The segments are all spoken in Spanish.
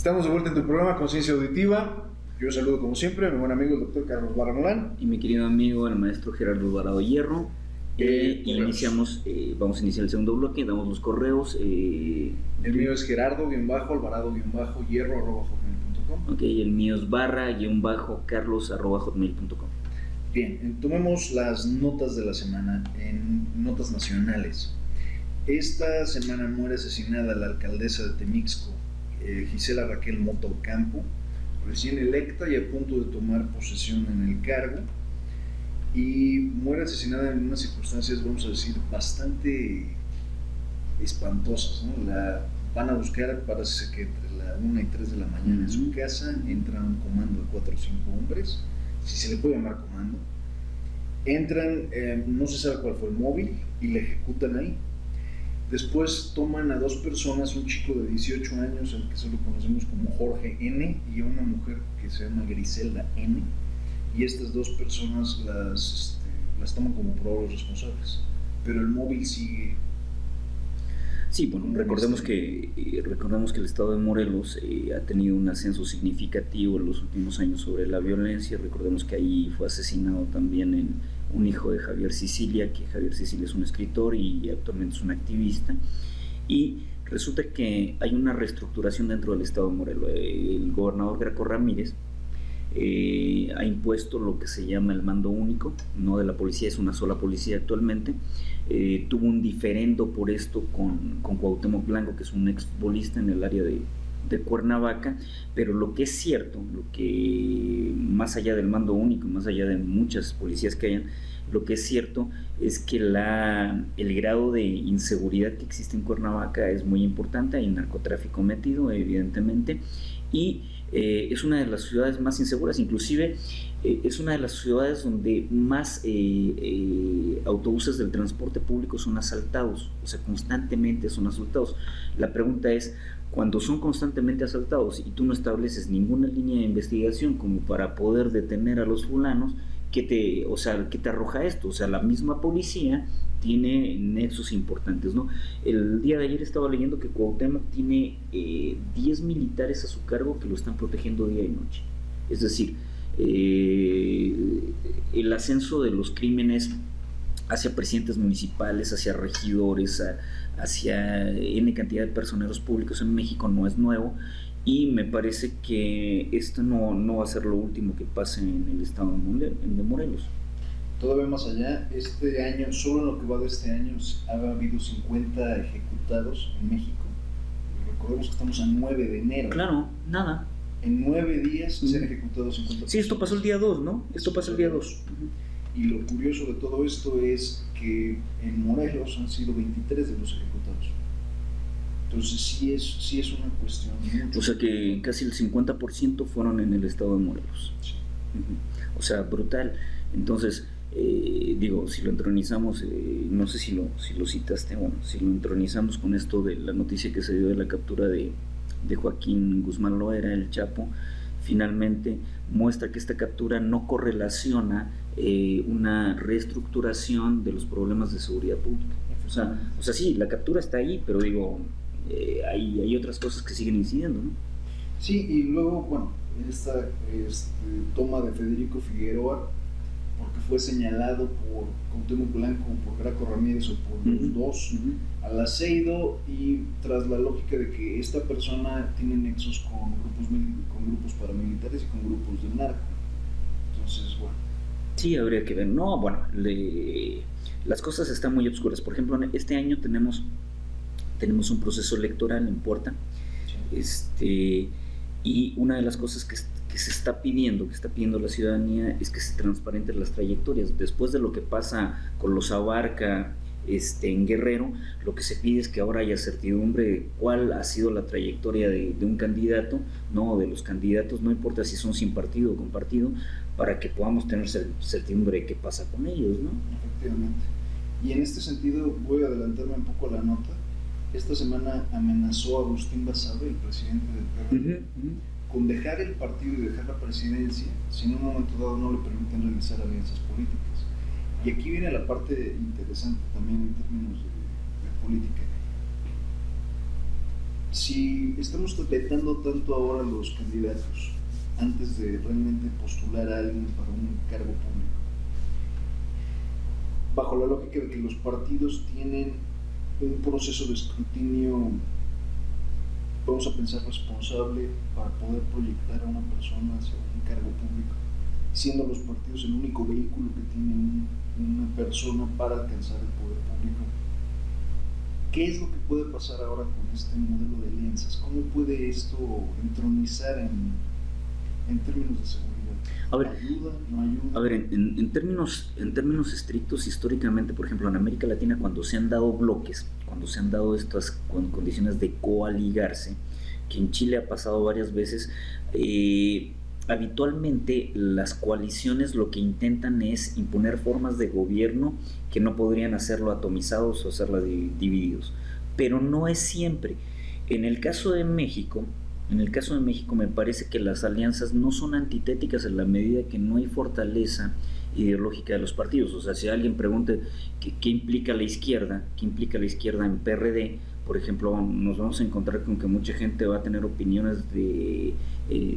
Estamos de vuelta en tu programa Conciencia Auditiva. Yo saludo como siempre a mi buen amigo el doctor Carlos Barra Molán. Y mi querido amigo el maestro Gerardo Alvarado Hierro. Vamos a iniciar el segundo bloque, damos los correos. El mío es Gerardo-Alvarado-Hierro@hotmail.com. Ok, el mío es barra-carlos@hotmail.com. Bien, tomemos las notas de la semana en notas nacionales. Esta semana muere asesinada la alcaldesa de Temixco, Gisela Raquel Mota Ocampo, recién electa y a punto de tomar posesión en el cargo, y muere asesinada en unas circunstancias, vamos a decir, bastante espantosas, ¿no? La van a buscar, parece que entre la 1 y 3 de la mañana en su casa, entra un comando de 4 o 5 hombres, si se le puede llamar comando, entran, no se sabe cuál fue el móvil, y la ejecutan ahí. Después toman a 2 personas, un chico de 18 años, al que solo conocemos como Jorge N, y a una mujer que se llama Griselda N, y estas 2 personas las toman como probables responsables, pero el móvil sigue. Sí, bueno, recordemos que el estado de Morelos ha tenido un ascenso significativo en los últimos años sobre la violencia. Recordemos que ahí fue asesinado también un hijo de Javier Sicilia, que Javier Sicilia es un escritor y actualmente es un activista, y resulta que hay una reestructuración dentro del estado de Morelos. El gobernador Graco Ramírez ha impuesto lo que se llama el mando único, no de la policía, es una sola policía actualmente. Tuvo un diferendo por esto con Cuauhtémoc Blanco, que es un exfutbolista en el área de Cuernavaca, pero lo que es cierto, lo que más allá del mando único, más allá de muchas policías que hayan, lo que es cierto es que el grado de inseguridad que existe en Cuernavaca es muy importante. Hay narcotráfico metido, evidentemente, y es una de las ciudades más inseguras. Inclusive es una de las ciudades donde más autobuses del transporte público son asaltados, o sea, constantemente son asaltados. La pregunta es, cuando son constantemente asaltados y tú no estableces ninguna línea de investigación como para poder detener a los fulanos, ¿qué te arroja esto? O sea, la misma policía tiene nexos importantes, ¿no? El día de ayer estaba leyendo que Cuauhtémoc tiene 10 militares a su cargo que lo están protegiendo día y noche. Es decir, el ascenso de los crímenes hacia presidentes municipales, hacia regidores, hacia N cantidad de personeros públicos en México no es nuevo, y me parece que esto no va a ser lo último que pase en el estado de Morelos. Todavía más allá, este año, solo en lo que va de este año, ha habido 50 ejecutados en México. Recordemos que estamos a 9 de enero. Claro, nada. En 9 días se han ejecutado 50 personas. Sí, esto pasó el día 2, ¿no? Esto pasó el día 2. Y lo curioso de todo esto es que en Morelos han sido 23 de los ejecutados. Entonces sí es una cuestión. O sea que casi el 50% fueron en el estado de Morelos. Sí. O sea, brutal. Entonces, si lo entronizamos, no sé si lo citaste, bueno, si lo entronizamos con esto de la noticia que se dio de la captura de Joaquín Guzmán Loera, el Chapo, finalmente muestra que esta captura no correlaciona una reestructuración de los problemas de seguridad pública. O sea, sí, la captura está ahí, pero hay otras cosas que siguen incidiendo, ¿no? Sí, y luego, bueno, esta toma de Federico Figueroa, porque fue señalado por Cuauhtémoc Blanco, por Graco Ramírez o por los dos, al aceido, y tras la lógica de que esta persona tiene nexos con grupos paramilitares y con grupos de narco. Entonces, bueno. Sí, habría que ver. No, bueno, las cosas están muy obscuras. Por ejemplo, este año tenemos un proceso electoral en puerta. Sí. Y una de las cosas que se está pidiendo la ciudadanía, es que se transparenten las trayectorias. Después de lo que pasa con los Abarca en Guerrero, lo que se pide es que ahora haya certidumbre de cuál ha sido la trayectoria de un candidato, no de los candidatos, no importa si son sin partido o con partido, para que podamos tener certidumbre de qué pasa con ellos, ¿no? Efectivamente. Y en este sentido, voy a adelantarme un poco a la nota. Esta semana amenazó a Agustín Basabe, el presidente del PRD, con dejar el partido y dejar la presidencia si en un momento dado no le permiten realizar alianzas políticas. Y aquí viene la parte interesante también en términos de política. si estamos vetando tanto ahora a los candidatos antes de realmente postular a alguien para un cargo público, bajo la lógica de que los partidos tienen un proceso de escrutinio, vamos a pensar, responsable para poder proyectar a una persona hacia un cargo público, siendo los partidos el único vehículo que tiene una persona para alcanzar el poder público. ¿Qué es lo que puede pasar ahora con este modelo de alianzas? ¿Cómo puede esto entronizar en términos de seguridad? A ver, ¿Ayuda? ¿No ayuda? A ver, en términos estrictos, históricamente, por ejemplo, en América Latina, cuando se han dado bloques, cuando se han dado estas condiciones de coaligarse, que en Chile ha pasado varias veces, habitualmente las coaliciones lo que intentan es imponer formas de gobierno que no podrían hacerlo atomizados o hacerlas divididos, pero no es siempre. En el caso de México me parece que las alianzas no son antitéticas en la medida que no hay fortaleza ideológica de los partidos. O sea, si alguien pregunta qué implica la izquierda en PRD, por ejemplo, nos vamos a encontrar con que mucha gente va a tener opiniones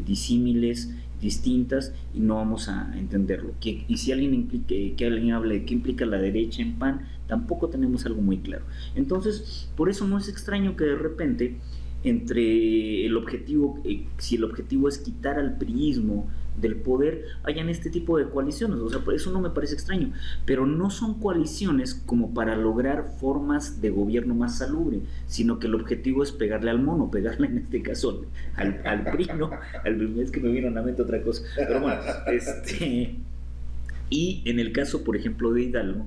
disímiles, distintas, y no vamos a entenderlo. Y si alguien hable de qué implica la derecha en PAN, tampoco tenemos algo muy claro. Entonces, por eso no es extraño que de repente, entre el objetivo, si el objetivo es quitar al priismo del poder, hayan este tipo de coaliciones. O sea, por eso no me parece extraño, pero no son coaliciones como para lograr formas de gobierno más salubre, sino que el objetivo es pegarle al mono, pegarle en este caso al PRI, ¿no? Es que me vino a la mente otra cosa, pero bueno, y en el caso, por ejemplo, de Hidalgo,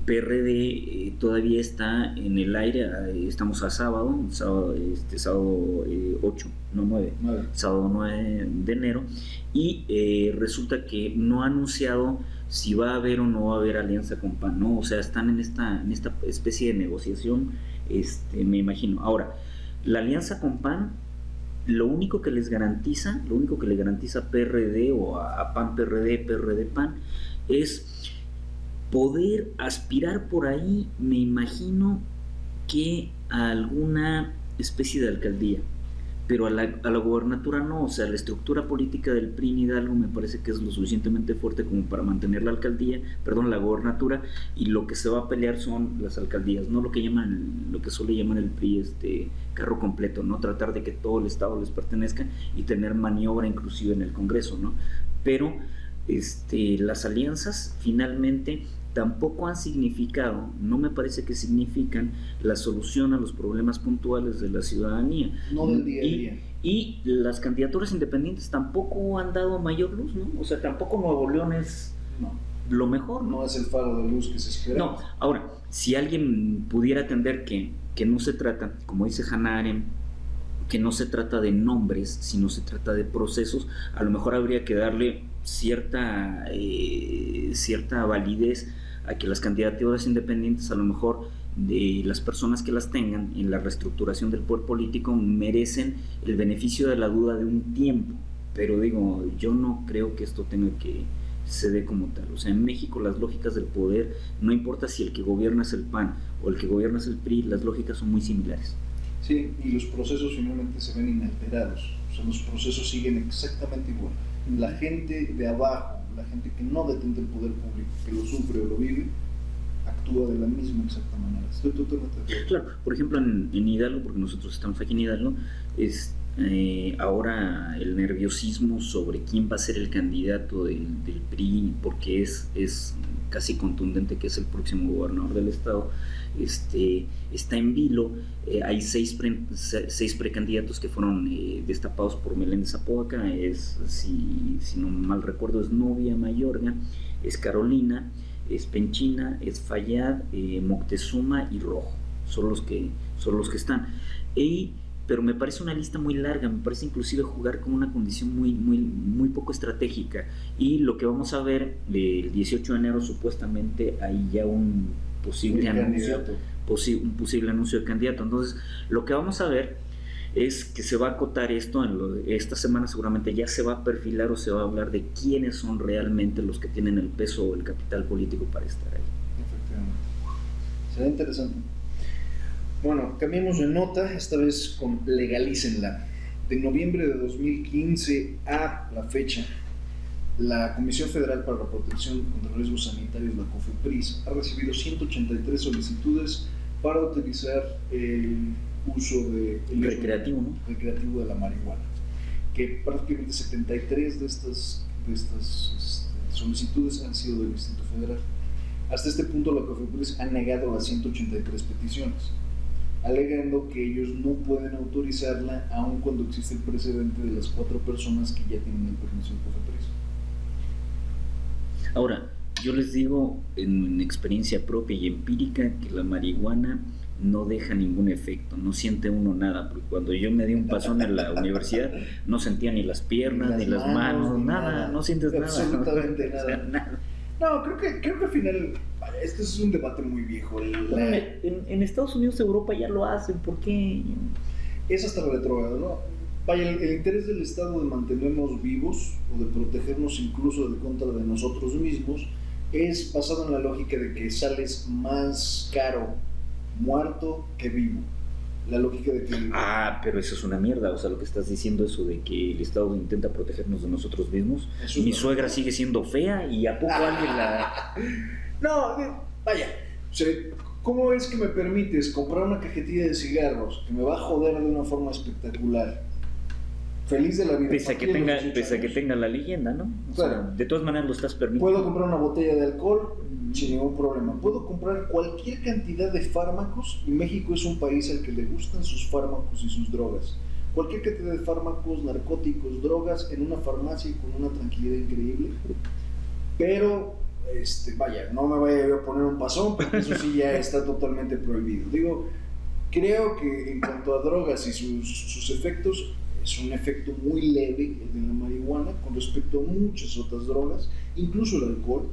PRD todavía está en el aire. Estamos a sábado 8, no 9, sábado 9 de enero, y resulta que no ha anunciado si va a haber o no va a haber alianza con PAN, ¿no? O sea, están en esta especie de negociación, me imagino. Ahora, la alianza con PAN, lo único que le garantiza a PRD o a PAN PRD, PRD PAN, es poder aspirar por ahí, me imagino, que a alguna especie de alcaldía, pero a la gobernatura no. O sea, la estructura política del PRI en Hidalgo me parece que es lo suficientemente fuerte como para mantener la gobernatura, y lo que se va a pelear son las alcaldías, no lo que suele llamar el PRI carro completo, no tratar de que todo el estado les pertenezca y tener maniobra inclusive en el Congreso, ¿no? Pero las alianzas finalmente tampoco han significado, no me parece que significan la solución a los problemas puntuales de la ciudadanía. No del día a día. Y las candidaturas independientes tampoco han dado mayor luz, ¿no? O sea, tampoco Nuevo León es lo mejor, ¿no? No es el faro de luz que se espera. No, ahora, si alguien pudiera entender que no se trata, como dice Hannah Arendt, que no se trata de nombres, sino se trata de procesos, a lo mejor habría que darle cierta validez a que las candidaturas independientes, a lo mejor de las personas que las tengan en la reestructuración del poder político, merecen el beneficio de la duda de un tiempo. Pero digo, yo no creo que esto tenga que se dé como tal. O sea, en México las lógicas del poder, no importa si el que gobierna es el PAN o el que gobierna es el PRI, las lógicas son muy similares. Sí, y los procesos finalmente se ven inalterados. O sea, los procesos siguen exactamente igual. La gente de abajo, la gente que no detenta el poder público, que lo sufre o lo vive, actúa de la misma exacta manera. Estoy totalmente de acuerdo. Claro, por ejemplo en Hidalgo, porque nosotros estamos aquí en Hidalgo, ahora el nerviosismo sobre quién va a ser el candidato del PRI, porque es casi contundente que es el próximo gobernador del estado, está en vilo. Hay seis precandidatos que fueron destapados por Meléndez Zapóaca. Si no mal recuerdo, es Novia Mayorga, es Carolina, es Penchina, es Fayad, Moctezuma y Rojo. Son los que están. Pero me parece una lista muy larga, me parece inclusive jugar con una condición muy poco estratégica. Y lo que vamos a ver el 18 de enero, supuestamente hay ya un posible anuncio de candidato. Entonces, lo que vamos a ver es que se va a acotar esto. Esta semana seguramente ya se va a perfilar o se va a hablar de quiénes son realmente los que tienen el peso o el capital político para estar ahí. Efectivamente. Será interesante. Bueno, cambiemos de nota, esta vez con legalícenla. De noviembre de 2015 a la fecha, la Comisión Federal para la Protección contra Riesgos Sanitarios, la COFEPRIS, ha recibido 183 solicitudes para utilizar el uso recreativo, ¿no? recreativo de la marihuana, que prácticamente 73 de estas solicitudes han sido del Distrito Federal. Hasta este punto la COFEPRIS ha negado las 183 peticiones, alegando que ellos no pueden autorizarla aun cuando existe el precedente de las 4 personas que ya tienen el permiso de COFEPRIS. Ahora, yo les digo en experiencia propia y empírica que la marihuana no deja ningún efecto, no siente uno nada, porque cuando yo me di un pasón en la universidad no sentía ni las piernas, ni las manos, nada, no sientes absolutamente nada. Nada. O sea, nada. No, creo que al final, este es un debate muy viejo. En Estados Unidos, Europa ya lo hacen, ¿por qué? Es hasta retrógrado, ¿no? Vaya, el interés del Estado de mantenernos vivos o de protegernos incluso de contra de nosotros mismos es basado en la lógica de que sales más caro muerto que vivo. La lógica de que... Pero eso es una mierda, o sea, lo que estás diciendo, eso de que el Estado intenta protegernos de nosotros mismos. Mi suegra sigue siendo fea y ¿a poco alguien la...? No, vaya, o sea, ¿cómo es que me permites comprar una cajetilla de cigarros que me va a joder de una forma espectacular? Feliz de la vida. Pese a que tenga la leyenda, ¿no? O claro. sea, de todas maneras lo estás permitiendo. Puedo comprar una botella de alcohol sin ningún problema. Puedo comprar cualquier cantidad de fármacos, y México es un país al que le gustan sus fármacos y sus drogas. Cualquier cantidad de fármacos, narcóticos, drogas en una farmacia con una tranquilidad increíble. Pero, vaya, no me vaya a poner un pasón, porque eso sí ya está totalmente prohibido. Digo, creo que en cuanto a drogas y sus efectos, es un efecto muy leve el de la marihuana con respecto a muchas otras drogas, incluso el alcohol,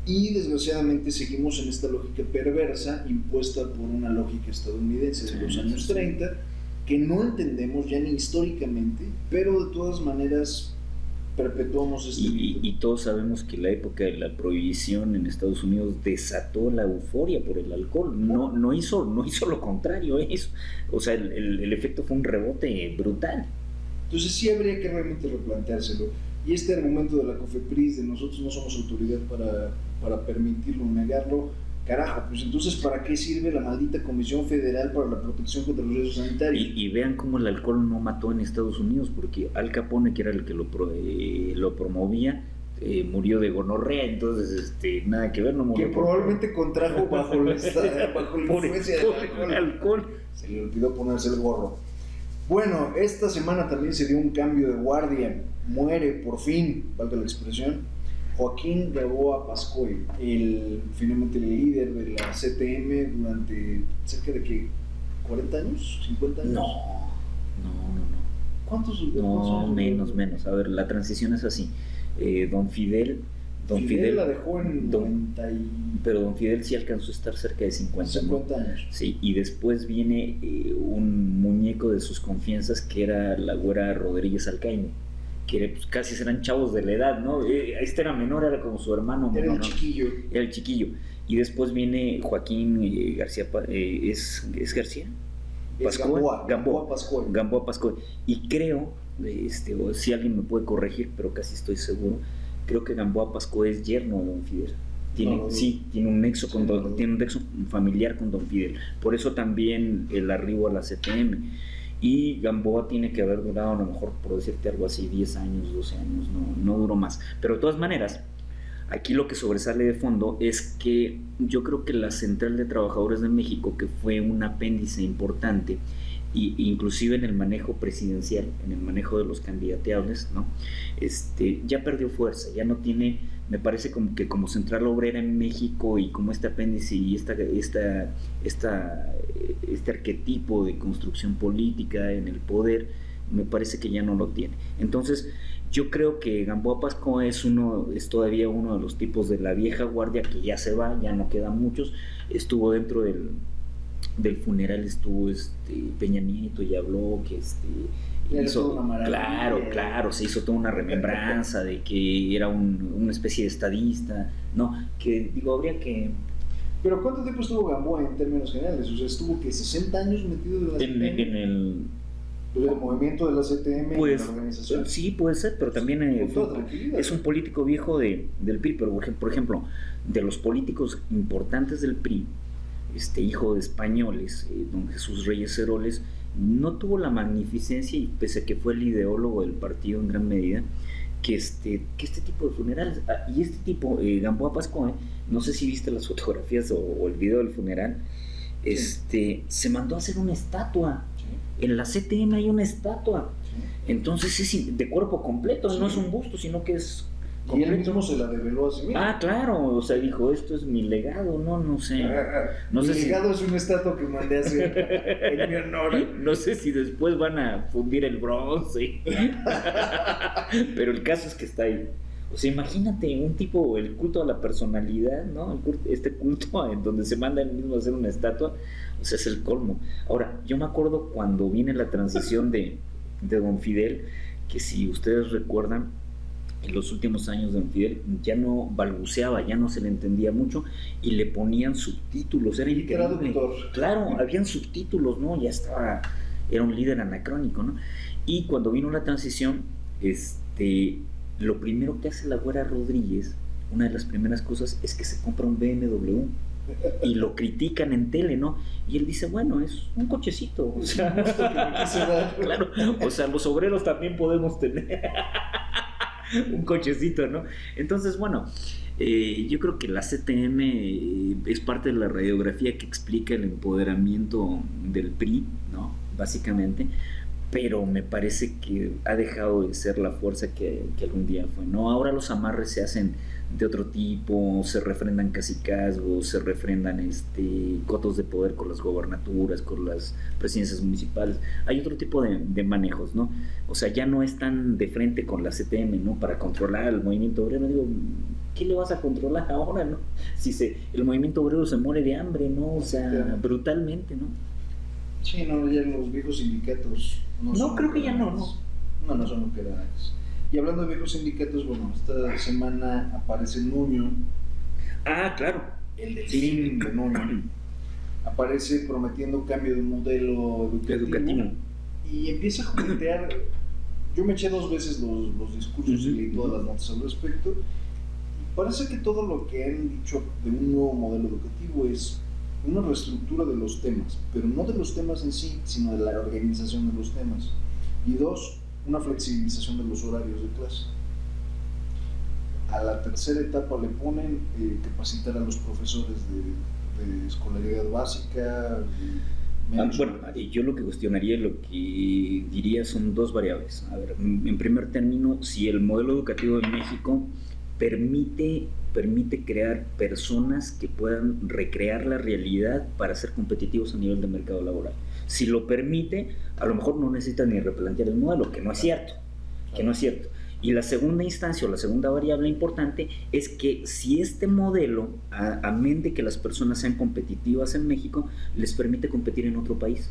y desgraciadamente seguimos en esta lógica perversa impuesta por una lógica estadounidense de los años 30 que no entendemos ya ni históricamente, pero de todas maneras perpetuamos este mito. Y todos sabemos que la época de la prohibición en Estados Unidos desató la euforia por el alcohol, no hizo lo contrario, eso. O sea, el efecto fue un rebote brutal. Entonces sí habría que realmente replanteárselo. Y este argumento de la COFEPRIS de nosotros no somos autoridad para permitirlo o negarlo, carajo, pues entonces ¿para qué sirve la maldita Comisión Federal para la Protección contra los Riesgos Sanitarios? Y vean cómo el alcohol no mató en Estados Unidos, porque Al Capone, que era el que lo promovía, murió de gonorrea, entonces nada que ver, no murió. Que probablemente contrajo bajo la influencia del alcohol. Se le olvidó ponerse el gorro. Bueno, esta semana también se dio un cambio de guardia. Muere, por fin, valga la expresión, Joaquín Gamboa Pascoe, finalmente el líder de la CTM durante cerca de 40 años, 50 años. No. ¿Cuántos años? Menos. A ver, la transición es así. Don Fidel la dejó en 90 pero Don Fidel sí alcanzó a estar cerca de 50 años. Sí, y después viene un muñeco de sus confianzas que era la güera Rodríguez Alcaine, que pues, casi eran chavos de la edad, ¿no? Este era menor, era como su hermano menor. Era el chiquillo. Y después viene Joaquín García, ¿es García? Gamboa Pascoe. Y creo, o si alguien me puede corregir, pero casi estoy seguro, creo que Gamboa Pascoe es yerno de Don Fidel. Tiene un nexo tiene un nexo familiar con Don Fidel. Por eso también el arribo a la CTM. Y Gamboa tiene que haber durado, a lo mejor, por decirte algo así, 10 años, 12 años, no duró más. Pero de todas maneras, aquí lo que sobresale de fondo es que yo creo que la Central de Trabajadores de México, que fue un apéndice importante, y inclusive en el manejo presidencial, en el manejo de los candidateables, ¿no? Ya perdió fuerza, ya no tiene, me parece como que como Central Obrera en México y como este apéndice y este arquetipo de construcción política en el poder, me parece que ya no lo tiene. Entonces yo creo que Gamboa Pascoe es todavía uno de los tipos de la vieja guardia que ya se va, ya no quedan muchos. Estuvo dentro del funeral, estuvo Peña Nieto y habló que claro, se hizo toda una remembranza de que era una especie de estadista, no, que digo, habría que Pero ¿cuánto tiempo estuvo Gamboa en términos generales? O sea, estuvo que 60 años metido en la CTM. En el movimiento de la CTM, pues, y la organización. Sí, puede ser, pero también es un político viejo del PRI. Pero por ejemplo, de los políticos importantes del PRI, hijo de españoles, don Jesús Reyes Heroles, no tuvo la magnificencia, y pese a que fue el ideólogo del partido en gran medida, que este tipo de funerales, y este tipo, Gamboa Pascoe, no sé si viste las fotografías o el video del funeral, se mandó a hacer una estatua. Sí. En la CTM hay una estatua. Sí. Entonces es de cuerpo completo, sí. No es un busto, sino que es completo. Y él mismo se la develó a sí mismo. Claro, o sea, dijo, esto es mi legado, no sé. Mi legado es una estatua que mandé a hacer en mi honor. No sé si después van a fundir el bronce. Pero el caso es que está ahí. O sea, imagínate un tipo, el culto a la personalidad, ¿no? Este culto en donde se manda él mismo a hacer una estatua, o sea, es el colmo. Ahora, yo me acuerdo cuando viene la transición de don Fidel, que si ustedes recuerdan, en los últimos años de don Fidel ya no balbuceaba, ya no se le entendía mucho, y le ponían subtítulos, era increíble. Claro, habían subtítulos, ¿no? Ya estaba, era un líder anacrónico, ¿no? Y cuando vino la transición, lo primero que hace la Güera Rodríguez, una de las primeras cosas, es que se compra un BMW y lo critican en tele, ¿no? Y él dice, bueno, es un cochecito, o sea, claro, o sea, los obreros también podemos tener un cochecito, ¿no? Entonces, bueno, yo creo que la CTM es parte de la radiografía que explica el empoderamiento del PRI, ¿no? Básicamente. Pero me parece que ha dejado de ser la fuerza que algún día fue, ¿no? Ahora los amarres se hacen de otro tipo, se refrendan cacicazgos, se refrendan cotos de poder con las gobernaturas, con las presidencias municipales. Hay otro tipo de manejos, ¿no? O sea, ya no están de frente con la CTM, ¿no? Para controlar el movimiento obrero. Digo, ¿qué le vas a controlar ahora, no? Si el movimiento obrero se muere de hambre, ¿no? O sea, brutalmente, ¿no? Sí, no, ya los viejos sindicatos no creo que ya no son lo que eran antes. Y hablando de viejos sindicatos, bueno, esta semana aparece Nuño. Claro. El del fin de Nuño. Aparece prometiendo cambio de modelo educativo. Y empieza a juguetear. Yo me eché 2 veces los discursos y leí todas las notas al respecto. Y parece que todo lo que han dicho de un nuevo modelo educativo es una reestructura de los temas, pero no de los temas en sí, sino de la organización de los temas. Y 2, una flexibilización de los horarios de clase. A la tercera etapa le ponen capacitar a los profesores de escolaridad básica. Bueno, yo lo que cuestionaría, lo que diría son 2 variables. A ver, en primer término, si el modelo educativo de México permite crear personas que puedan recrear la realidad para ser competitivos a nivel de mercado laboral. Si lo permite, a lo mejor no necesita ni replantear el modelo, que no es cierto. Y la segunda instancia o la segunda variable importante es que si este modelo, amén de que las personas sean competitivas en México, les permite competir en otro país.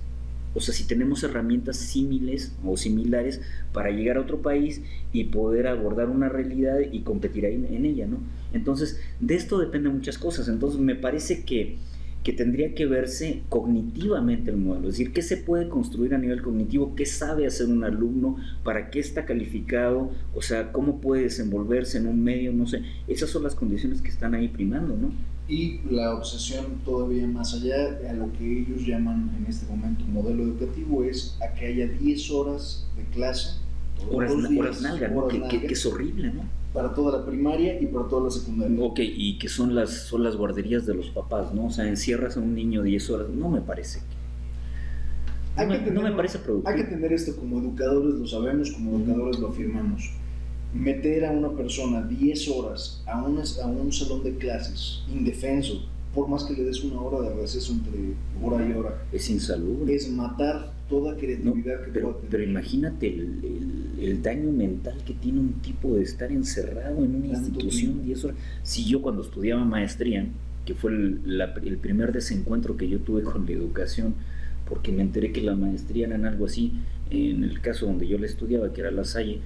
O sea, si tenemos herramientas similares para llegar a otro país y poder abordar una realidad y competir ahí en ella, ¿no? Entonces, de esto dependen muchas cosas. Entonces, me parece que tendría que verse cognitivamente el modelo, es decir, qué se puede construir a nivel cognitivo, qué sabe hacer un alumno, para qué está calificado, o sea, cómo puede desenvolverse en un medio, no sé, esas son las condiciones que están ahí primando, ¿no? Y la obsesión todavía más allá, a lo que ellos llaman en este momento modelo educativo, es a que haya 10 horas de clase, horas nalga, ¿no? Que es horrible, ¿no? Para toda la primaria y para toda la secundaria. Ok, y que son las guarderías de los papás, ¿no? O sea, encierras a un niño 10 horas, no me parece. No me parece productivo. Hay que tener esto como educadores, lo sabemos, como educadores lo afirmamos. Meter a una persona 10 horas a un salón de clases indefenso, por más que le des 1 hora de receso entre hora y hora, es insalubre. Es matar toda creatividad que pueda tener. Pero imagínate el daño mental que tiene un tipo de estar encerrado en una institución 10 horas. Si yo cuando estudiaba maestría, que fue el primer desencuentro que yo tuve con la educación, porque me enteré que la maestría era algo así, en el caso donde yo la estudiaba, que era La Salle,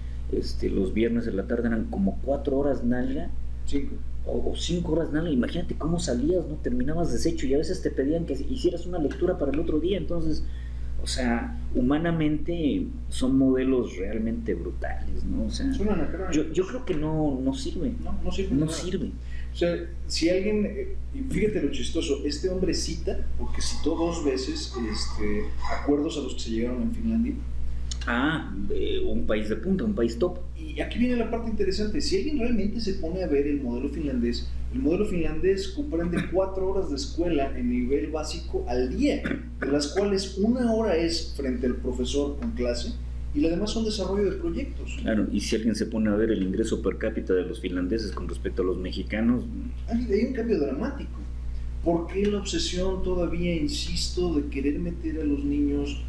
los viernes de la tarde eran como 4 horas nalga 5. O 5 horas nada, imagínate cómo salías, ¿no? Terminabas deshecho y a veces te pedían que hicieras una lectura para el otro día, entonces, o sea, humanamente son modelos realmente brutales, ¿no? O sea, yo creo que no sirve. No sirve. No sirve. O sea, si alguien, y fíjate lo chistoso, este hombre cita, porque citó 2 veces acuerdos a los que se llegaron en Finlandia. Un país de punta, un país top. Y aquí viene la parte interesante. Si alguien realmente se pone a ver el modelo finlandés comprende 4 horas de escuela en nivel básico al día, de las cuales 1 hora es frente al profesor con clase y lo demás son desarrollo de proyectos. Claro, y si alguien se pone a ver el ingreso per cápita de los finlandeses con respecto a los mexicanos... Hay un cambio dramático. ¿Por qué la obsesión todavía, insisto, de querer meter a los niños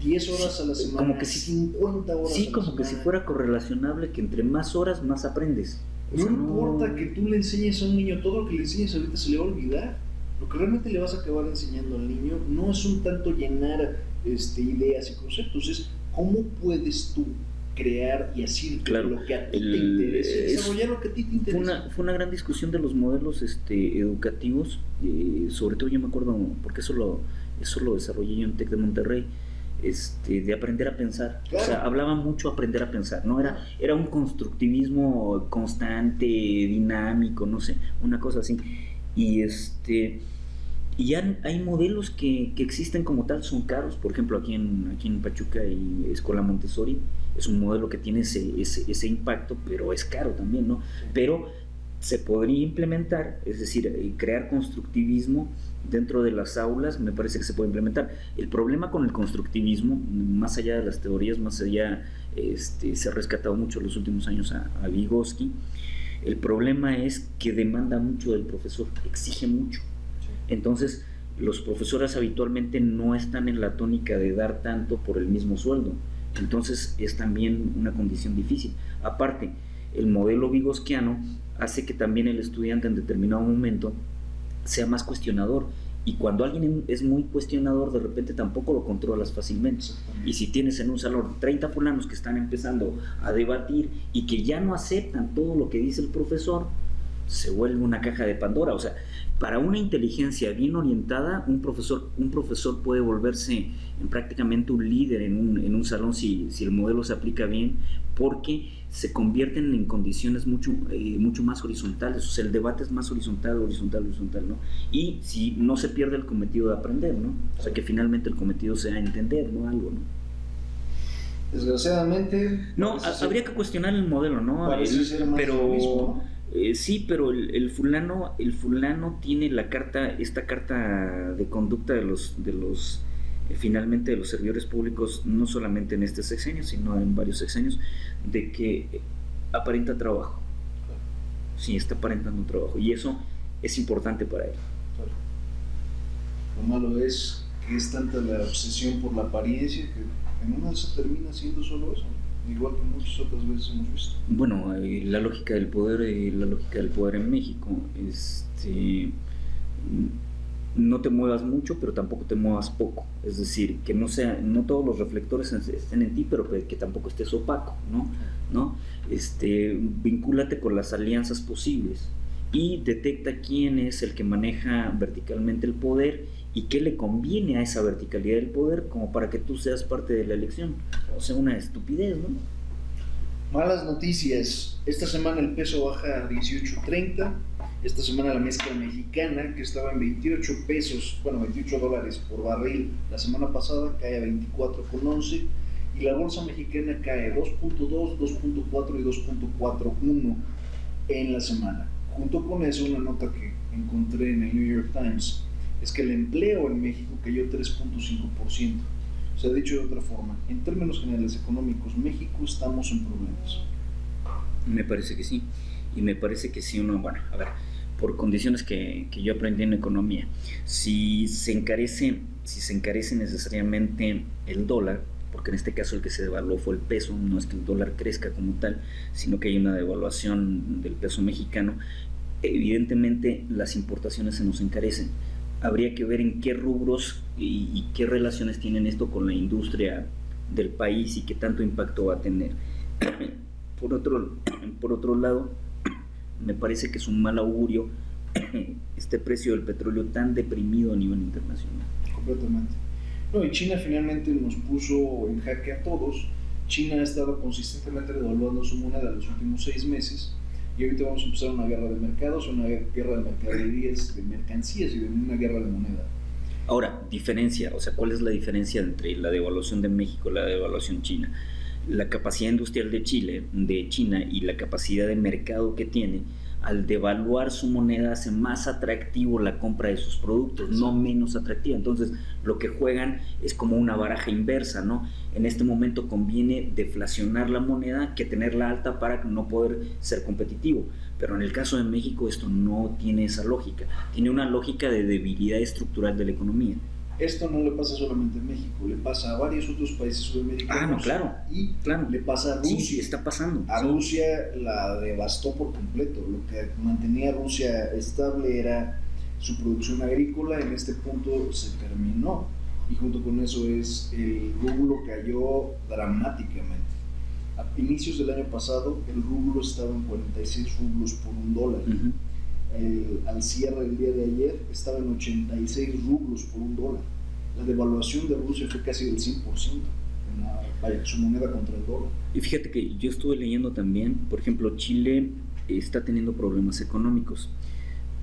10 horas a la semana, como que 50 horas a la semana? Sí, como que si fuera correlacionable, que entre más horas más aprendes. No importa que tú le enseñes a un niño, todo lo que le enseñes ahorita se le va a olvidar. Lo que realmente le vas a acabar enseñando al niño no es un tanto llenar ideas y conceptos, es cómo puedes tú crear y así lo que a ti te interesa, desarrollar lo que a ti te interesa. Fue una gran discusión de los modelos educativos, sobre todo yo me acuerdo, porque eso lo desarrollé yo en TEC de Monterrey, de aprender a pensar. Claro. O sea, hablaba mucho aprender a pensar, ¿no? Era un constructivismo constante, dinámico, no sé, una cosa así. Y ya hay modelos que existen como tal, son caros. Por ejemplo, aquí en Pachuca hay Escuela Montessori, es un modelo que tiene ese impacto, pero es caro también, ¿no? Sí. Pero se podría implementar, es decir, crear constructivismo dentro de las aulas, me parece que se puede implementar. El problema con el constructivismo, más allá de las teorías, más allá, se ha rescatado mucho en los últimos años a Vygotsky, el problema es que demanda mucho del profesor, exige mucho. Entonces, los profesores habitualmente no están en la tónica de dar tanto por el mismo sueldo. Entonces, es también una condición difícil. Aparte, el modelo vygotskiano hace que también el estudiante en determinado momento sea más cuestionador. Y cuando alguien es muy cuestionador, de repente tampoco lo controlas fácilmente. Y si tienes en un salón 30 fulanos que están empezando a debatir y que ya no aceptan todo lo que dice el profesor, se vuelve una caja de Pandora. O sea, para una inteligencia bien orientada, un profesor puede volverse prácticamente un líder en un salón si el modelo se aplica bien, porque se convierten en condiciones mucho más horizontales. O sea, el debate es más horizontal, ¿no? Y si no se pierde el cometido de aprender, ¿no? O sea, que finalmente el cometido sea entender, ¿no? Algo, ¿no? Desgraciadamente... No, habría que cuestionar el modelo, ¿no? Pero... Mismo, ¿no? Sí, pero el fulano tiene esta carta de conducta de los finalmente de los servidores públicos, no solamente en este sexenio, sino en varios sexenios, de que aparenta trabajo. Sí, está aparentando un trabajo, y eso es importante para él. Lo malo es que es tanta la obsesión por la apariencia que en una se termina siendo solo eso, igual que muchas otras veces hemos visto. Bueno, la lógica del poder en México, no te muevas mucho, pero tampoco te muevas poco. Es decir, que no todos los reflectores estén en ti, pero que tampoco estés opaco, ¿no? Vincúlate con las alianzas posibles y detecta quién es el que maneja verticalmente el poder y qué le conviene a esa verticalidad del poder como para que tú seas parte de la elección. O sea, una estupidez, ¿no? Malas noticias. Esta semana el peso baja a 18.30. Esta semana la mezcla mexicana, que estaba en 28 dólares por barril la semana pasada, cae a 24.11. Y la bolsa mexicana cae 2.2, 2.4 y 2.41 en la semana. Junto con eso, una nota que encontré en el New York Times es que el empleo en México cayó 3.5%. O sea, dicho de otra forma, en términos generales económicos, México estamos en problemas. Me parece que sí. Y me parece que sí por condiciones que yo aprendí en economía, si se encarece necesariamente el dólar, porque en este caso el que se devaluó fue el peso, no es que el dólar crezca como tal, sino que hay una devaluación del peso mexicano, evidentemente las importaciones se nos encarecen. Habría que ver en qué rubros y qué relaciones tienen esto con la industria del país y qué tanto impacto va a tener. Por otro lado, me parece que es un mal augurio este precio del petróleo tan deprimido a nivel internacional. Completamente. No, y China finalmente nos puso en jaque a todos. China ha estado consistentemente devaluando su moneda los últimos 6 meses y ahorita vamos a empezar una guerra de mercados, una guerra de mercaderías, de mercancías y de una guerra de moneda. Ahora, diferencia, o sea, ¿cuál es la diferencia entre la devaluación de México y la devaluación china? La capacidad industrial de China y la capacidad de mercado que tiene, al devaluar su moneda hace más atractivo la compra de sus productos, no menos atractiva. Entonces, lo que juegan es como una baraja inversa, ¿no? En este momento conviene deflacionar la moneda que tenerla alta para no poder ser competitivo. Pero en el caso de México esto no tiene esa lógica. Tiene una lógica de debilidad estructural de la economía. Esto no le pasa solamente a México, le pasa a varios otros países sudamericanos. No, claro. Y claro. le pasa a Rusia. Sí, está pasando. A Rusia la devastó por completo. Lo que mantenía a Rusia estable era su producción agrícola. En este punto se terminó. Y junto con eso el rublo cayó dramáticamente. A inicios del año pasado el rublo estaba en 46 rublos por $1. Uh-huh. Al cierre del día de ayer estaba en 86 rublos por $1. La devaluación de Rusia fue casi del 100% en su moneda contra el dólar. Y fíjate que yo estuve leyendo también, por ejemplo, Chile está teniendo problemas económicos,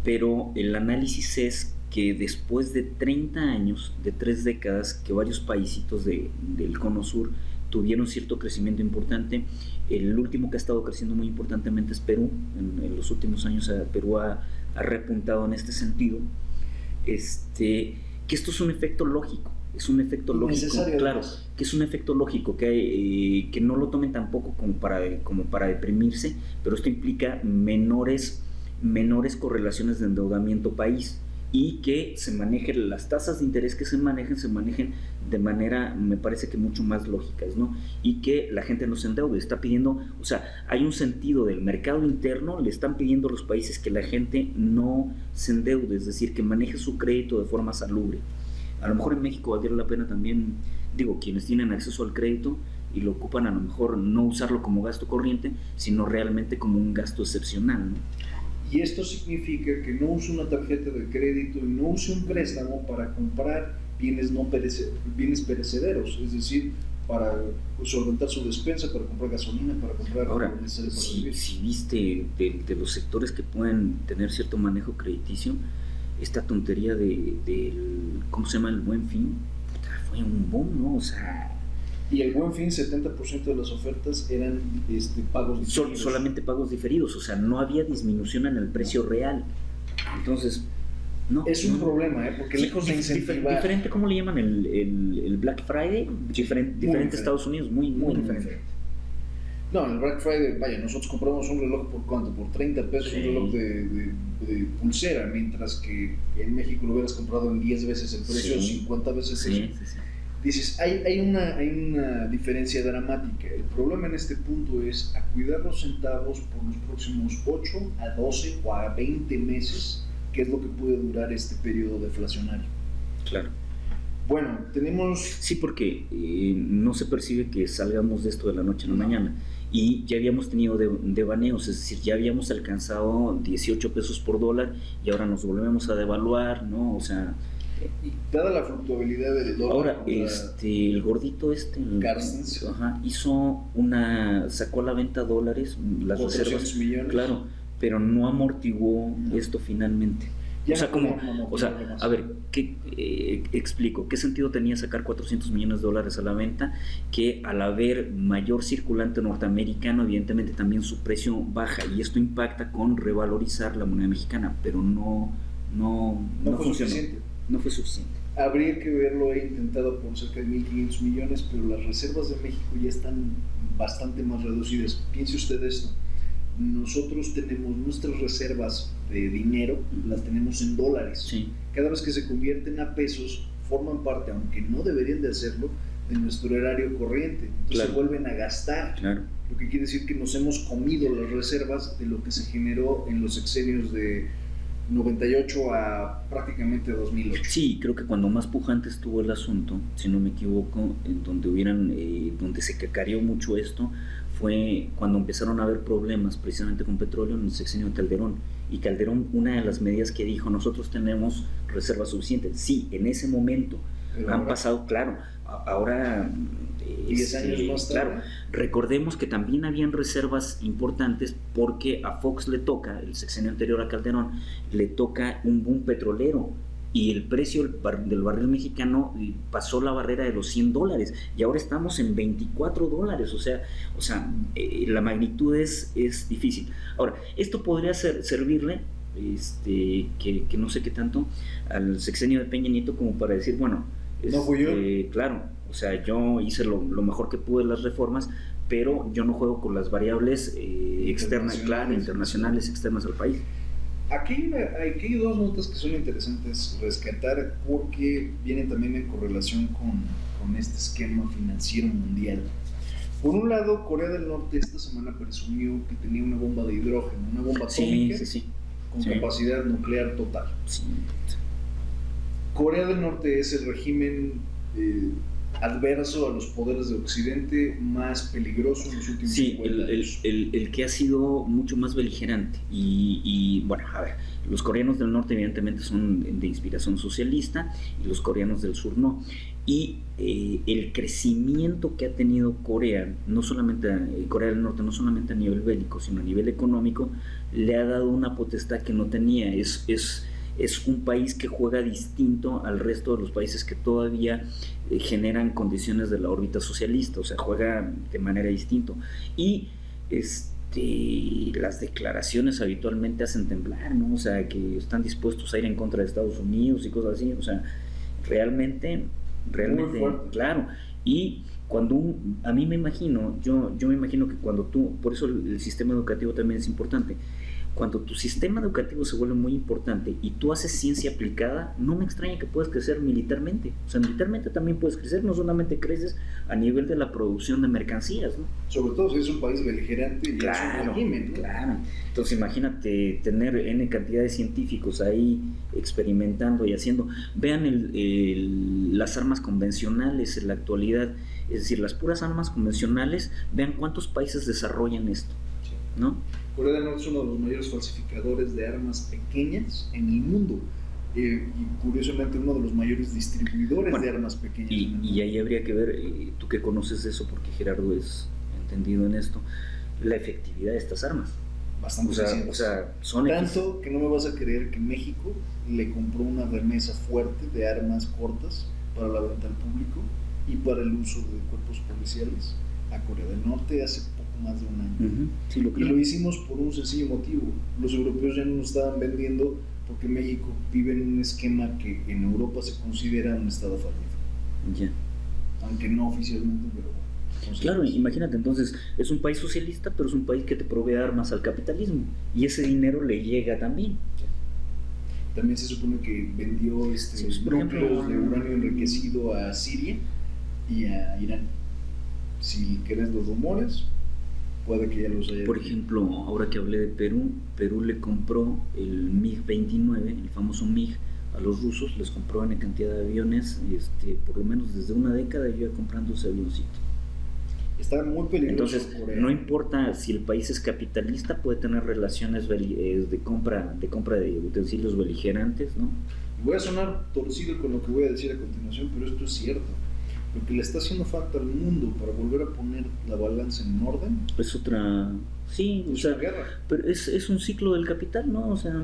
pero el análisis es que después de 30 años, de 3 décadas, que varios paísitos del Cono Sur tuvieron cierto crecimiento importante. El último que ha estado creciendo muy importantemente es Perú. En los últimos años Perú ha repuntado en este sentido. Que esto es un efecto lógico. Es un efecto lógico, claro, que es un efecto lógico, que no lo tomen tampoco como para deprimirse, pero esto implica menores correlaciones de endeudamiento país, y que se manejen las tasas de interés que se manejen de manera, me parece que mucho más lógicas, ¿no? Y que la gente no se endeude. Está pidiendo, o sea, hay un sentido del mercado interno, le están pidiendo a los países que la gente no se endeude, es decir, que maneje su crédito de forma salubre. A lo mejor en México valdría la pena también, quienes tienen acceso al crédito y lo ocupan, a lo mejor no usarlo como gasto corriente, sino realmente como un gasto excepcional, ¿no? Y esto significa que no use una tarjeta de crédito y no use un préstamo para comprar bienes perecederos, es decir, para solventar su despensa, para comprar gasolina, para comprar... Ahora, si viste de los sectores que pueden tener cierto manejo crediticio, esta tontería del ¿cómo se llama? El Buen Fin, fue un boom, ¿no? O sea... Y el Buen Fin, 70% de las ofertas eran pagos diferidos. Solamente pagos diferidos, o sea, no había disminución en el precio real. Entonces, no. Es un problema, porque lejos de incentivar... Diferente, ¿cómo le llaman? El Black Friday, diferente Estados Unidos, muy diferente. No, en el Black Friday, nosotros compramos un reloj por ¿cuánto? Por 30 pesos, sí. Un reloj de pulsera, mientras que en México lo hubieras comprado en 10 veces el precio, sí. 50 veces el precio. Sí. Dices, hay una diferencia dramática. El problema en este punto es a cuidar los centavos por los próximos 8 a 12 o a 20 meses, que es lo que puede durar este periodo deflacionario. Claro. Bueno, tenemos... Sí, porque no se percibe que salgamos de esto de la noche a la mañana. Y ya habíamos tenido devaneos, es decir, ya habíamos alcanzado 18 pesos por dólar y ahora nos volvemos a devaluar, ¿no? O sea... Y dada la fluctuabilidad del dólar... Ahora, el gordito Carstens, sacó a la venta dólares, las reservas, millones. Claro, pero no amortiguó esto finalmente. A ver, explico, ¿qué sentido tenía sacar $400 millones a la venta? Que al haber mayor circulante norteamericano, evidentemente también su precio baja, y esto impacta con revalorizar la moneda mexicana, pero no funcionó. No fue suficiente. Habría que haberlo intentado por cerca de 1.500 millones, pero las reservas de México ya están bastante más reducidas. Piense usted esto, nosotros tenemos nuestras reservas de dinero, las tenemos en dólares. Sí. Cada vez que se convierten a pesos, forman parte, aunque no deberían de hacerlo, de nuestro erario corriente. Entonces claro. Se vuelven a gastar. Claro. Lo que quiere decir que nos hemos comido las reservas de lo que se generó en los sexenios de 98 a prácticamente 2008. Sí, creo que cuando más pujante estuvo el asunto, si no me equivoco, en donde se cacareó mucho esto, fue cuando empezaron a haber problemas precisamente con petróleo en el sexenio de Calderón. Y Calderón, una de las medidas que dijo, nosotros tenemos reservas suficientes. Sí, en ese momento han pasado, claro, ahora 10 años más tarde. Claro, recordemos que también habían reservas importantes porque a Fox le toca, el sexenio anterior a Calderón, le toca un boom petrolero y el precio del barril mexicano pasó la barrera de los $100 y ahora estamos en $24, o sea, la magnitud es difícil. Ahora, esto podría servirle que no sé qué tanto al sexenio de Peña Nieto como para decir, bueno, no fui yo. Claro, o sea, yo hice lo mejor que pude en las reformas, pero yo no juego con las variables externas, claro, internacionales, externas al país. Aquí hay dos notas que son interesantes rescatar porque vienen también en correlación con este esquema financiero mundial. Por un lado, Corea del Norte esta semana presumió que tenía una bomba de hidrógeno, una bomba atómica con capacidad nuclear total. Sí. Corea del Norte es el régimen adverso a los poderes de Occidente más peligroso en los últimos 50 años. El que ha sido mucho más beligerante. Y bueno, a ver, los coreanos del norte evidentemente son de inspiración socialista y los coreanos del sur no. Y el crecimiento que ha tenido Corea del Norte, no solamente a nivel bélico, sino a nivel económico, le ha dado una potestad que no tenía. Es un país que juega distinto al resto de los países que todavía generan condiciones de la órbita socialista, o sea, juega de manera distinta. Y las declaraciones habitualmente hacen temblar, ¿no? O sea, que están dispuestos a ir en contra de Estados Unidos y cosas así, o sea, realmente, claro. Y cuando a mí me imagino, yo me imagino que cuando por eso el sistema educativo también es importante. Cuando tu sistema educativo se vuelve muy importante y tú haces ciencia aplicada, no me extraña que puedas crecer militarmente. O sea, militarmente también puedes crecer, no solamente creces a nivel de la producción de mercancías, ¿no? Sobre todo si es un país beligerante y claro, es un régimen, ¿no? Claro. Entonces imagínate tener N cantidad de científicos ahí experimentando y haciendo. Vean las armas convencionales en la actualidad, es decir, las puras armas convencionales, vean cuántos países desarrollan esto, ¿no? Corea del Norte es uno de los mayores falsificadores de armas pequeñas en el mundo y curiosamente uno de los mayores distribuidores de armas pequeñas en el mundo. Y ahí habría que ver, tú que conoces eso porque Gerardo es entendido en esto, la efectividad de estas armas. Bastante o sea, son tanto que no me vas a creer que México le compró una remesa fuerte de armas cortas para la venta al público y para el uso de cuerpos policiales a Corea del Norte hace poco más de un año. Sí, y lo hicimos por un sencillo motivo: los europeos ya no nos estaban vendiendo porque México vive en un esquema que en Europa se considera un estado fallido. Ya. Aunque no oficialmente, pero claro, imagínate, entonces es un país socialista, pero es un país que te provee armas al capitalismo y ese dinero le llega también. También se supone que vendió núcleos de uranio enriquecido a Siria y a Irán. Si crees los rumores, puede que ya los haya. Por ejemplo, ahora que hablé de Perú le compró el MiG-29, el famoso MiG, a los rusos, les compró en cantidad de aviones, por lo menos desde una década yo iba comprando ese avioncito. Está muy peligroso. Entonces, no importa si el país es capitalista, puede tener relaciones de compra de utensilios beligerantes, ¿no? Voy a sonar torcido con lo que voy a decir a continuación, pero esto es cierto. Lo que le está haciendo falta al mundo para volver a poner la balanza en orden es otra. Sí, es una guerra. Pero es un ciclo del capital, ¿no? O sea,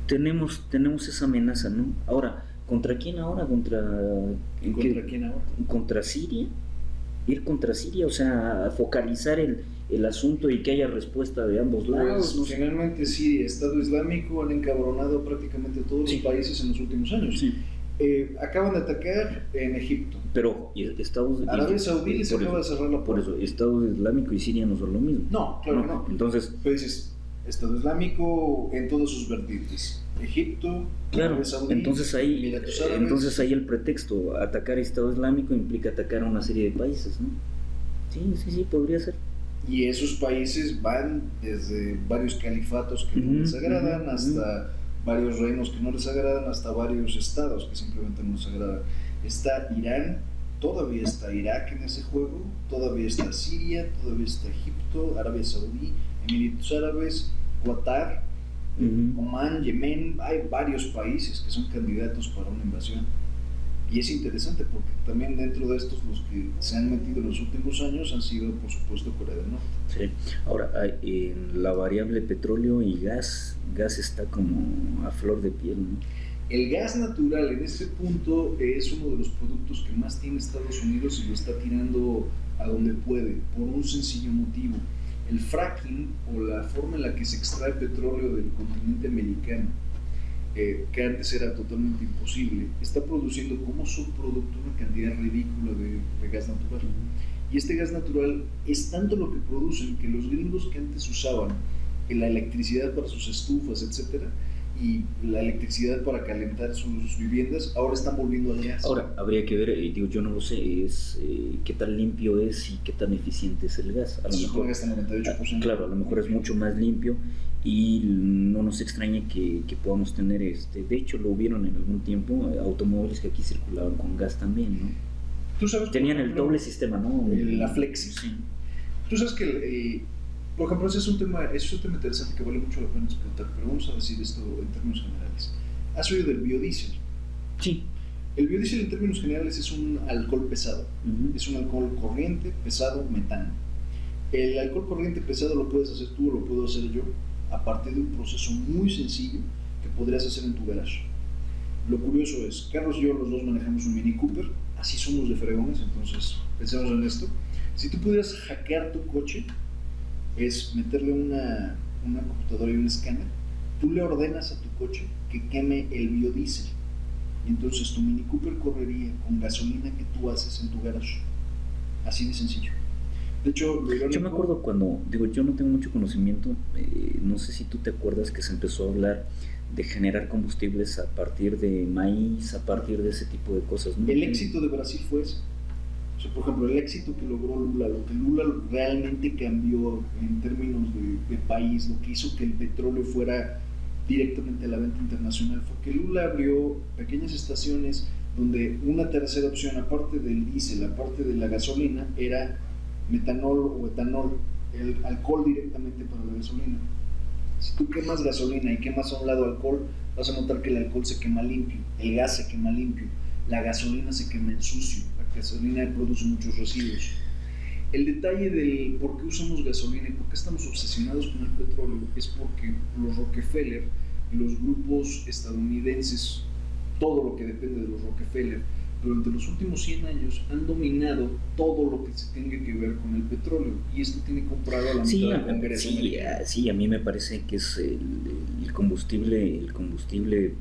tenemos esa amenaza, ¿no? Ahora, ¿contra quién ahora? ¿Contra quién ahora? ¿Contra Siria? Ir contra Siria, o sea, focalizar el asunto y que haya respuesta de ambos lados. Pues, finalmente Siria, Estado Islámico han encabronado prácticamente a todos los países en los últimos años. Sí. Acaban de atacar en Egipto. Pero Arabia Saudí les acaba de cerrar la puerta. Por eso, Estado Islámico y Siria no son lo mismo. No, claro que no. Entonces, pero dices, Estado Islámico en todas sus vertientes. Egipto, claro, Arabia Saudí, entonces ahí el pretexto, atacar a Estado Islámico implica atacar a una serie de países, ¿no? Sí, podría ser. Y esos países van desde varios califatos que no les agradan hasta varios reinos que no les agradan, hasta varios estados que simplemente no les agradan. Está Irán, todavía está Irak en ese juego, todavía está Siria, todavía está Egipto, Arabia Saudí, Emiratos Árabes, Qatar, Omán, Yemen. Hay varios países que son candidatos para una invasión. Y es interesante porque también dentro de estos los que se han metido en los últimos años han sido, por supuesto, Corea del Norte. Sí. Ahora, en la variable petróleo y gas está como a flor de piel, ¿no? El gas natural en este punto es uno de los productos que más tiene Estados Unidos y lo está tirando a donde puede, por un sencillo motivo. El fracking, o la forma en la que se extrae petróleo del continente americano, que antes era totalmente imposible, está produciendo como subproducto una cantidad ridícula de gas natural. Y este gas natural es tanto lo que producen que los gringos que antes usaban la electricidad para sus estufas, etcétera, y la electricidad para calentar sus viviendas, ahora están volviendo al gas. Ahora, habría que ver, yo no lo sé, qué tan limpio es y qué tan eficiente es el gas. A lo mejor gasta 98%. Claro, a lo mejor es mucho más limpio y no nos extraña que podamos tener, de hecho lo hubieron en algún tiempo, automóviles que aquí circulaban con gas también, ¿no? ¿Tú sabes? Tenían el doble sistema, ¿no? La Flexi. Sí. Tú sabes que por ejemplo, ese es un tema interesante que vale mucho la pena explotar, pero vamos a decir esto en términos generales. ¿Has oído del biodiesel? Sí. El biodiesel en términos generales es un alcohol pesado. Es un alcohol corriente, pesado, metano. El alcohol corriente pesado lo puedes hacer tú o lo puedo hacer yo a partir de un proceso muy sencillo que podrías hacer en tu garage. Lo curioso es, Carlos y yo los dos manejamos un Mini Cooper, así somos de fregones, entonces pensemos en esto. Si tú pudieras hackear tu coche, es meterle una computadora y un escáner, tú le ordenas a tu coche que queme el biodiesel y entonces tu Mini Cooper correría con gasolina que tú haces en tu garage, así de sencillo. De hecho, yo me acuerdo cuando, yo no tengo mucho conocimiento, no sé si tú te acuerdas que se empezó a hablar de generar combustibles a partir de maíz, a partir de ese tipo de cosas, ¿no? El éxito de Brasil fue ese. O sea, por ejemplo, el éxito que logró Lula, lo que Lula realmente cambió en términos de país, lo que hizo que el petróleo fuera directamente a la venta internacional, fue que Lula abrió pequeñas estaciones donde una tercera opción, aparte del diésel, aparte de la gasolina, era metanol o etanol, el alcohol directamente para la gasolina. Si tú quemas gasolina y quemas a un lado alcohol, vas a notar que el alcohol se quema limpio, el gas se quema limpio, la gasolina se quema en sucio. La gasolina produce muchos residuos. El detalle del por qué usamos gasolina y por qué estamos obsesionados con el petróleo es porque los Rockefeller y los grupos estadounidenses, todo lo que depende de los Rockefeller, durante los últimos 100 años han dominado todo lo que se tenga que ver con el petróleo, y esto tiene comprado a la mitad del Congreso americano. Sí, a mí me parece que es el combustible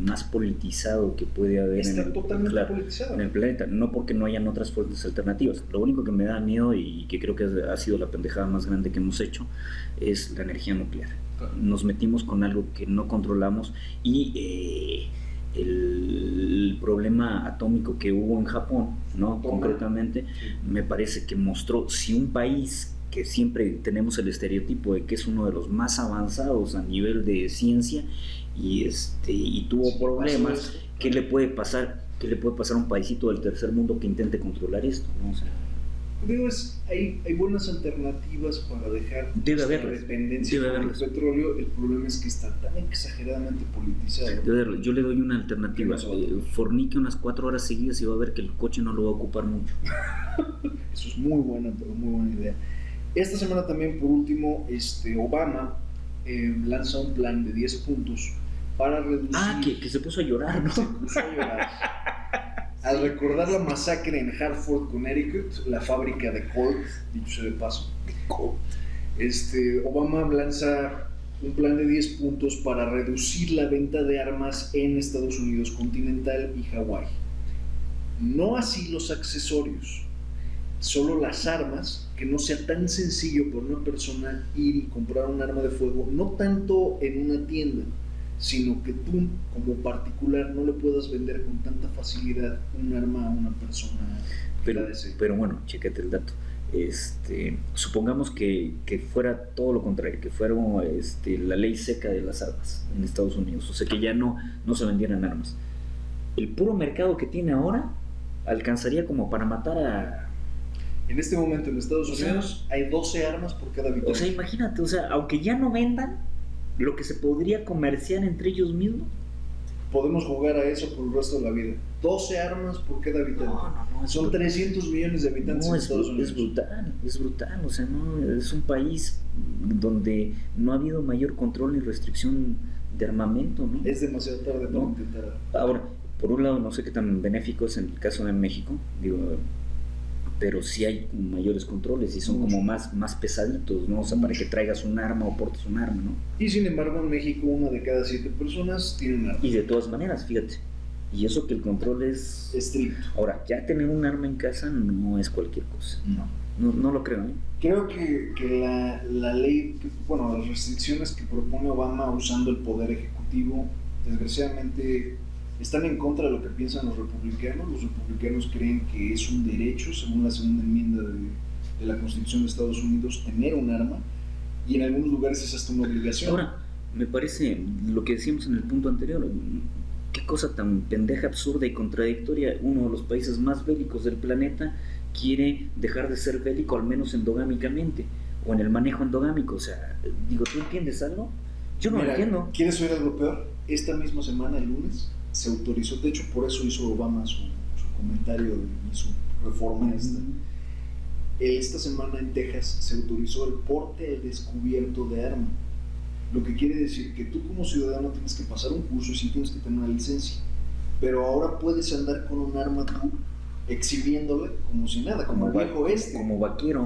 más politizado que puede haber totalmente politizado en el planeta, no porque no hayan otras fuentes alternativas. Lo único que me da miedo, y que creo que ha sido la pendejada más grande que hemos hecho, es la energía nuclear. Nos metimos con algo que no controlamos, y el problema atómico que hubo en Japón, ¿no? Concretamente, me parece que mostró, si un país que siempre tenemos el estereotipo de que es uno de los más avanzados a nivel de ciencia y tuvo problemas, ¿qué le puede pasar a un paísito del tercer mundo que intente controlar esto, ¿no? O sea, digo, hay buenas alternativas para dejar la dependencia del petróleo. El problema es que está tan exageradamente politizado. Yo le doy una alternativa. Fornique unas 4 horas seguidas y va a ver que el coche no lo va a ocupar mucho. Eso es muy buena idea. Esta semana también, por último, Obama lanza un plan de 10 puntos para reducir... que se puso a llorar, ¿no? Se puso a llorar. Al recordar la masacre en Hartford, Connecticut, la fábrica de Colt, dicho sea de paso, Obama lanza un plan de 10 puntos para reducir la venta de armas en Estados Unidos continental y Hawái. No así los accesorios, solo las armas, que no sea tan sencillo por una persona ir y comprar un arma de fuego, no tanto en una tienda, sino que tú como particular no le puedas vender con tanta facilidad un arma a una persona que la desee. Pero bueno, chécate el dato. Supongamos que fuera todo lo contrario, que fuera la ley seca de las armas en Estados Unidos, o sea que ya no se vendieran armas. El puro mercado que tiene ahora alcanzaría como para matar a... En este momento en Estados Unidos hay 12 armas por cada habitante. O sea, imagínate, o sea, aunque ya no vendan, lo que se podría comerciar entre ellos mismos. Podemos jugar a eso por el resto de la vida. 12 armas por cada habitante. No, son 300 millones de habitantes en Estados Unidos. Es brutal, o sea, no, es un país donde no ha habido mayor control ni restricción de armamento, ¿no? Es demasiado tarde para intentar. Ahora, por un lado, no sé qué tan benéfico es en el caso de México, digo, pero sí hay mayores controles y son como más pesaditos, ¿no? O sea, para que traigas un arma o portes un arma, ¿no? Y sin embargo, en México, 1 de cada 7 personas tiene un arma. Y de todas maneras, fíjate, y eso que el control es estricto. Ahora, ya tener un arma en casa no es cualquier cosa. No lo creo, ¿eh? Creo que la ley, bueno, las restricciones que propone Obama usando el poder ejecutivo, desgraciadamente están en contra de lo que piensan los republicanos. Los republicanos creen que es un derecho, según la segunda enmienda de la Constitución de Estados Unidos, tener un arma, y en algunos lugares es hasta una obligación. Ahora, me parece lo que decíamos en el punto anterior, qué cosa tan pendeja, absurda y contradictoria. Uno de los países más bélicos del planeta quiere dejar de ser bélico, al menos endogámicamente, o en el manejo endogámico. O sea, digo, ¿tú entiendes algo? Yo no lo entiendo. ¿Quieres oír algo peor? Esta misma semana, el lunes, se autorizó, de hecho por eso hizo Obama su comentario y su reforma esta semana en Texas se autorizó el porte al descubierto de arma, lo que quiere decir que tú como ciudadano tienes que pasar un curso y sí tienes que tener una licencia, pero ahora puedes andar con un arma tú exhibiéndola como si nada, como viejo como vaquero.